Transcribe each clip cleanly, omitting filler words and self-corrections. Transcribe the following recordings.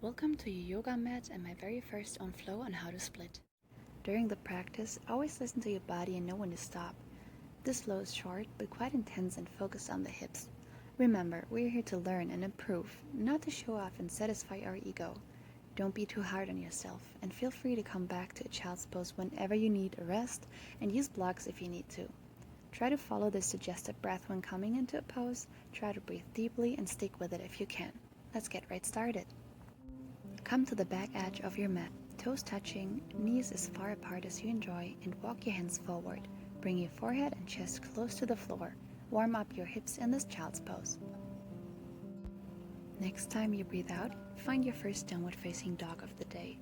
Welcome to your yoga mat and my very first on flow on how to split. During the practice, always listen to your body and know when to stop. This flow is short but quite intense and focused on the hips. Remember, we're here to learn and improve, not to show off and satisfy our ego. Don't be too hard on yourself and feel free to come back to a child's pose whenever you need a rest and use blocks if you need to. Try to follow the suggested breath when coming into a pose, try to breathe deeply and stick with it if you can. Let's get right started. Come to the back edge of your mat, toes touching, knees as far apart as you enjoy, and walk your hands forward. Bring your forehead and chest close to the floor. Warm up your hips in this child's pose. Next time you breathe out, find your first downward facing dog of the day.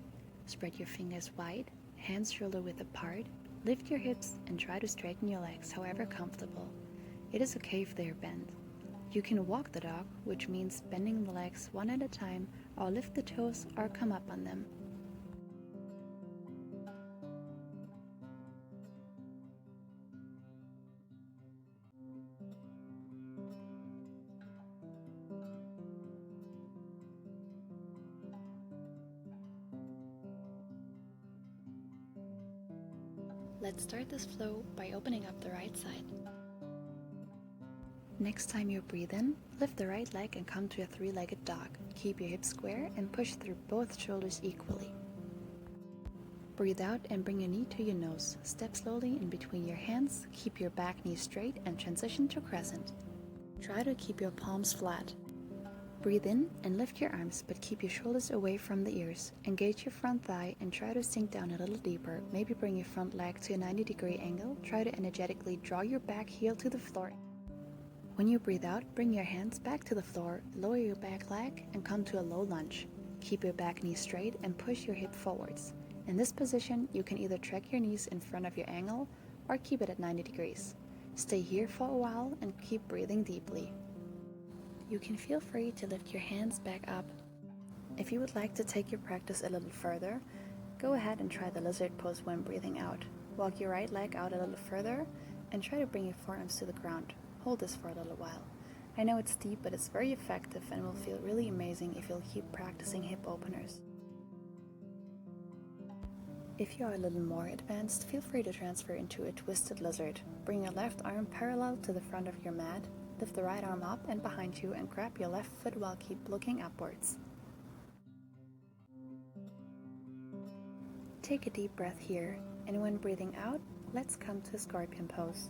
Spread your fingers wide, hands shoulder width apart, lift your hips and try to straighten your legs however comfortable. It is okay if they are bent. You can walk the dog, which means bending the legs one at a time, or lift the toes or come up on them. Let's start this flow by opening up the right side. Next time you breathe in, lift the right leg and come to a three-legged dog. Keep your hips square and push through both shoulders equally. Breathe out and bring your knee to your nose. Step slowly in between your hands, keep your back knee straight and transition to crescent. Try to keep your palms flat. Breathe in and lift your arms, but keep your shoulders away from the ears. Engage your front thigh and try to sink down a little deeper. Maybe bring your front leg to a 90-degree angle. Try to energetically draw your back heel to the floor. When you breathe out, bring your hands back to the floor, lower your back leg and come to a low lunge. Keep your back knee straight and push your hip forwards. In this position, you can either track your knees in front of your angle or keep it at 90 degrees. Stay here for a while and keep breathing deeply. You can feel free to lift your hands back up. If you would like to take your practice a little further, go ahead and try the lizard pose when breathing out. Walk your right leg out a little further and try to bring your forearms to the ground. Hold this for a little while. I know it's deep, but it's very effective and will feel really amazing if you'll keep practicing hip openers. If you are a little more advanced, feel free to transfer into a twisted lizard. Bring your left arm parallel to the front of your mat. Lift the right arm up and behind you and grab your left foot while keep looking upwards. Take a deep breath here, and when breathing out, let's come to scorpion pose.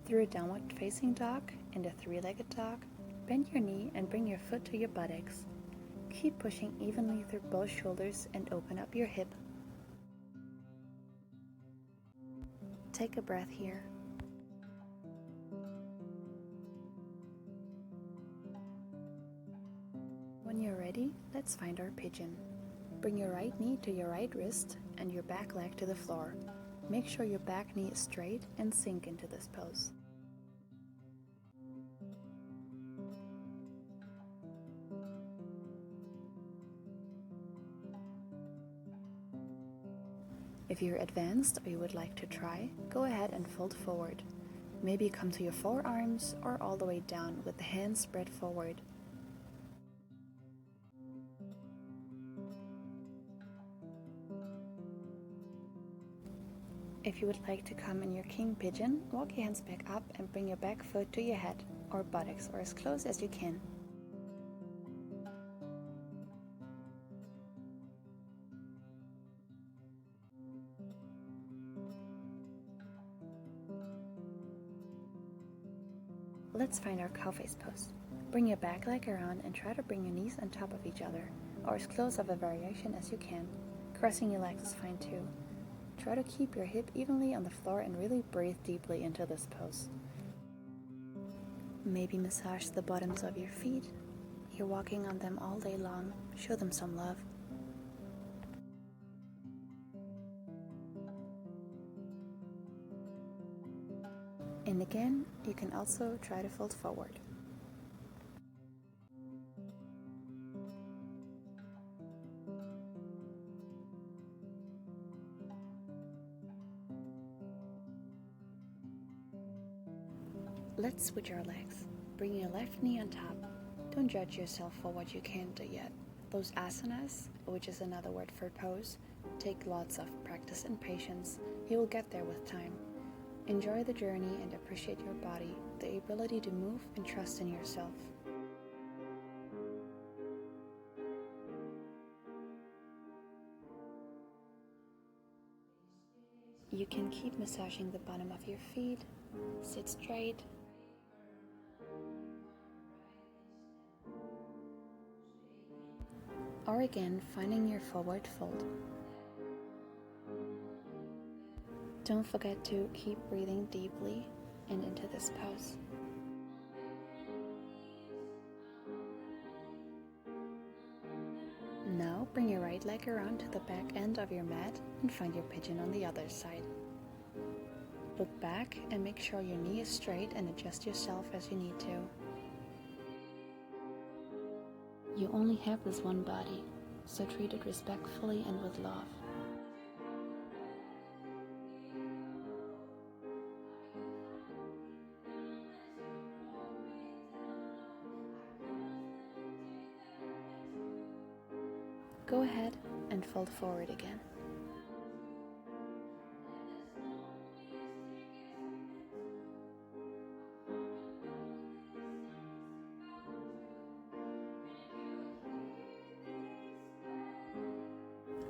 Through a downward facing dog and a three-legged dog, bend your knee and bring your foot to your buttocks. Keep pushing evenly through both shoulders and open up your hip. Take a breath here. When you're ready, let's find our pigeon. Bring your right knee to your right wrist and your back leg to the floor. Make sure your back knee is straight and sink into this pose. If you're advanced or you would like to try, go ahead and fold forward. Maybe come to your forearms or all the way down with the hands spread forward. If you would like to come in your king pigeon, walk your hands back up and bring your back foot to your head or buttocks or as close as you can. Let's find our cow face pose. Bring your back leg around and try to bring your knees on top of each other, or as close of a variation as you can. Crossing your legs is fine too. Try to keep your hip evenly on the floor and really breathe deeply into this pose. Maybe massage the bottoms of your feet. You're walking on them all day long. Show them some love. And again, you can also try to fold forward. Let's switch our legs. Bring your left knee on top. Don't judge yourself for what you can't do yet. Those asanas, which is another word for pose, take lots of practice and patience. You will get there with time. Enjoy the journey and appreciate your body, the ability to move and trust in yourself. You can keep massaging the bottom of your feet, sit straight, or again finding your forward fold. Don't forget to keep breathing deeply and into this pose. Now bring your right leg around to the back end of your mat and find your pigeon on the other side. Look back and make sure your knee is straight and adjust yourself as you need to. You only have this one body, so treat it respectfully and with love. Go ahead and fold forward again.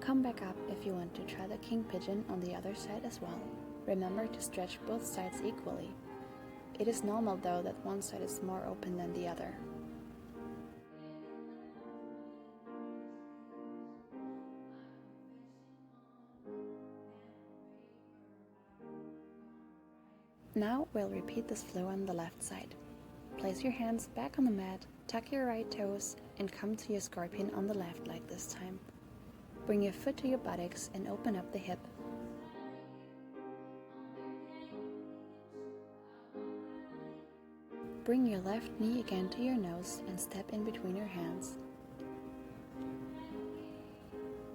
Come back up if you want to try the king pigeon on the other side as well. Remember to stretch both sides equally. It is normal though that one side is more open than the other. Now we'll repeat this flow on the left side. Place your hands back on the mat, tuck your right toes, and come to your scorpion on the left leg this time. Bring your foot to your buttocks and open up the hip. Bring your left knee again to your nose and step in between your hands.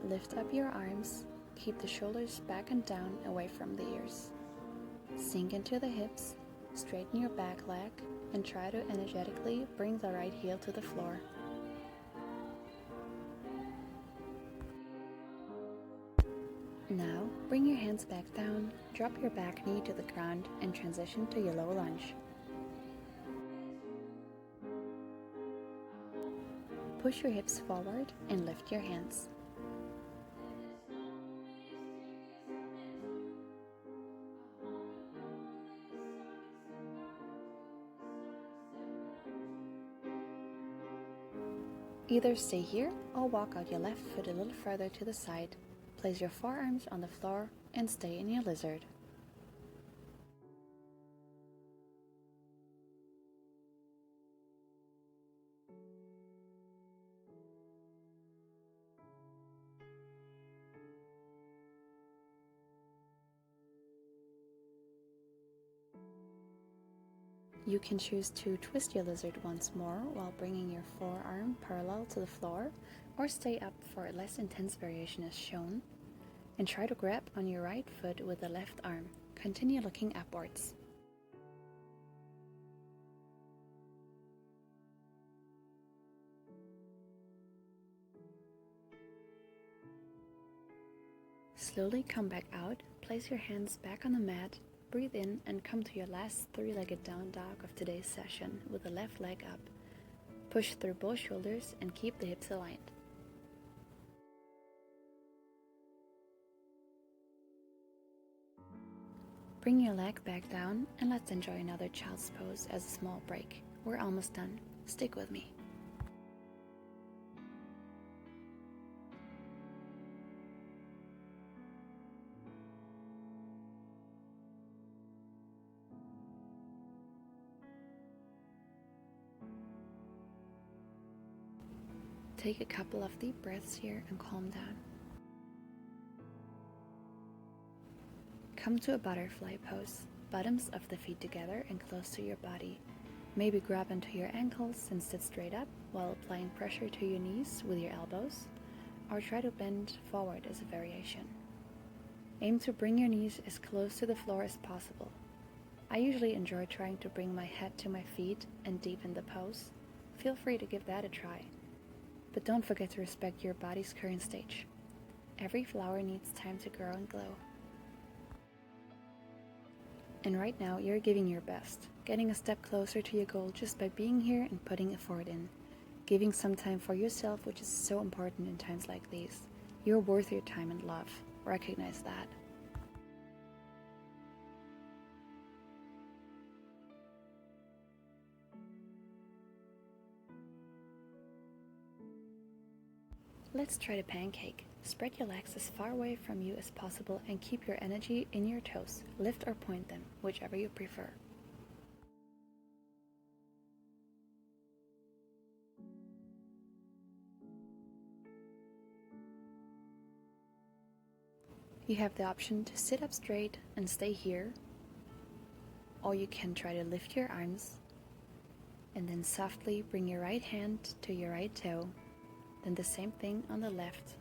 Lift up your arms, keep the shoulders back and down away from the ears. Sink into the hips, straighten your back leg, and try to energetically bring the right heel to the floor. Now, bring your hands back down, drop your back knee to the ground, and transition to your low lunge. Push your hips forward and lift your hands. Either stay here or walk out your left foot a little further to the side. Place your forearms on the floor and stay in your lizard. You can choose to twist your lizard once more while bringing your forearm parallel to the floor, or stay up for a less intense variation as shown, and try to grab on your right foot with the left arm. Continue looking upwards. Slowly come back out, place your hands back on the mat, breathe in and come to your last three-legged down dog of today's session with the left leg up. Push through both shoulders and keep the hips aligned. Bring your leg back down and let's enjoy another child's pose as a small break. We're almost done. Stick with me. Take a couple of deep breaths here and calm down. Come to a butterfly pose, bottoms of the feet together and close to your body. Maybe grab onto your ankles and sit straight up while applying pressure to your knees with your elbows, or try to bend forward as a variation. Aim to bring your knees as close to the floor as possible. I usually enjoy trying to bring my head to my feet and deepen the pose. Feel free to give that a try. But don't forget to respect your body's current stage. Every flower needs time to grow and glow. And right now, you're giving your best, getting a step closer to your goal just by being here and putting effort in. Giving some time for yourself, which is so important in times like these. You're worth your time and love. Recognize that. Let's try the pancake. Spread your legs as far away from you as possible and keep your energy in your toes. Lift or point them, whichever you prefer. You have the option to sit up straight and stay here, or you can try to lift your arms and then softly bring your right hand to your right toe, then the same thing on the left.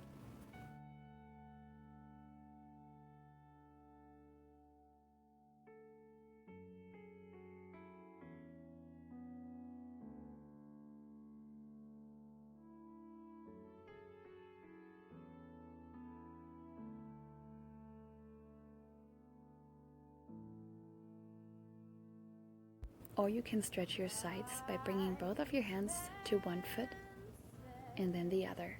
Or you can stretch your sides by bringing both of your hands to one foot and then the other.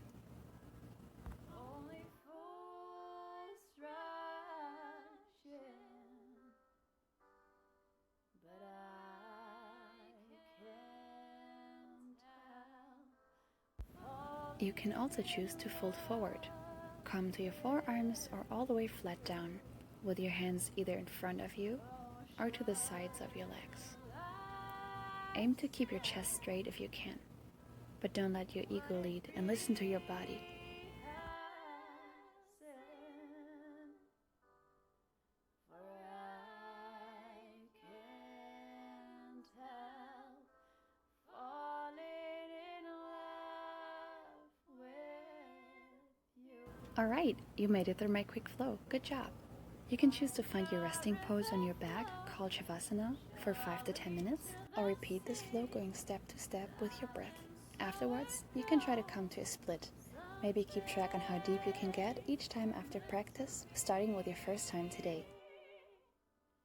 You can also choose to fold forward. Come to your forearms or all the way flat down, with your hands either in front of you or to the sides of your legs. Aim to keep your chest straight if you can, but don't let your ego lead and listen to your body. Alright, you made it through my quick flow. Good job. You can choose to find your resting pose on your back, called Shavasana, for 5 to 10 minutes, or repeat this flow going step to step with your breath. Afterwards, you can try to come to a split. Maybe keep track on how deep you can get each time after practice, starting with your first time today.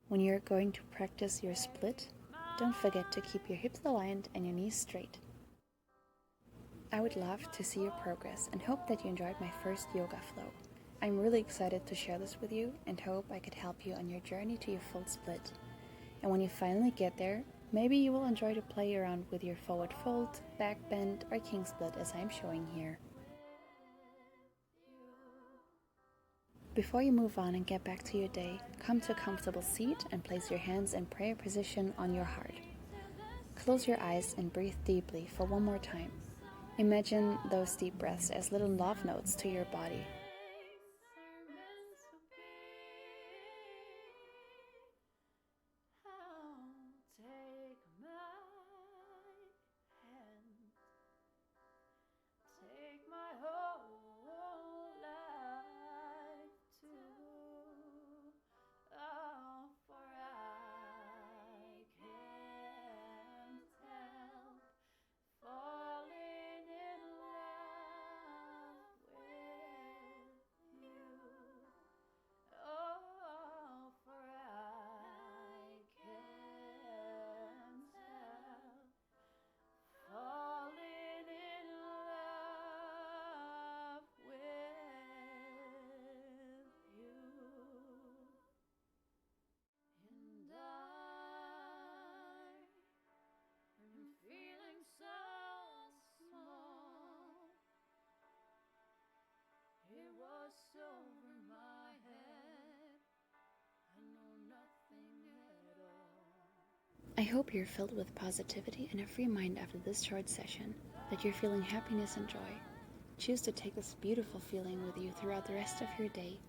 When you're going to practice your split, don't forget to keep your hips aligned and your knees straight. I would love to see your progress and hope that you enjoyed my first yoga flow. I'm really excited to share this with you and hope I could help you on your journey to your full split. And when you finally get there, maybe you will enjoy to play around with your forward fold, back bend, or king split as I'm showing here. Before you move on and get back to your day, come to a comfortable seat and place your hands in prayer position on your heart. Close your eyes and breathe deeply for one more time. Imagine those deep breaths as little love notes to your body. Over my head, I know nothing at all. I hope you're filled with positivity and a free mind after this short session, that you're feeling happiness and joy. Choose to take this beautiful feeling with you throughout the rest of your day,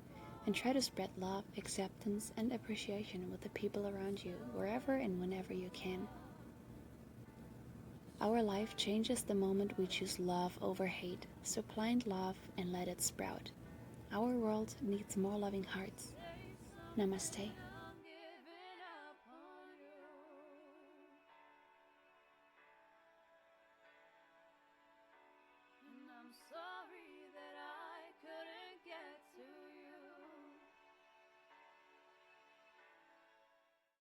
and try to spread love, acceptance, and appreciation with the people around you, wherever and whenever you can. Our life changes the moment we choose love over hate, so plant love and let it sprout. Our world needs more loving hearts. Namaste.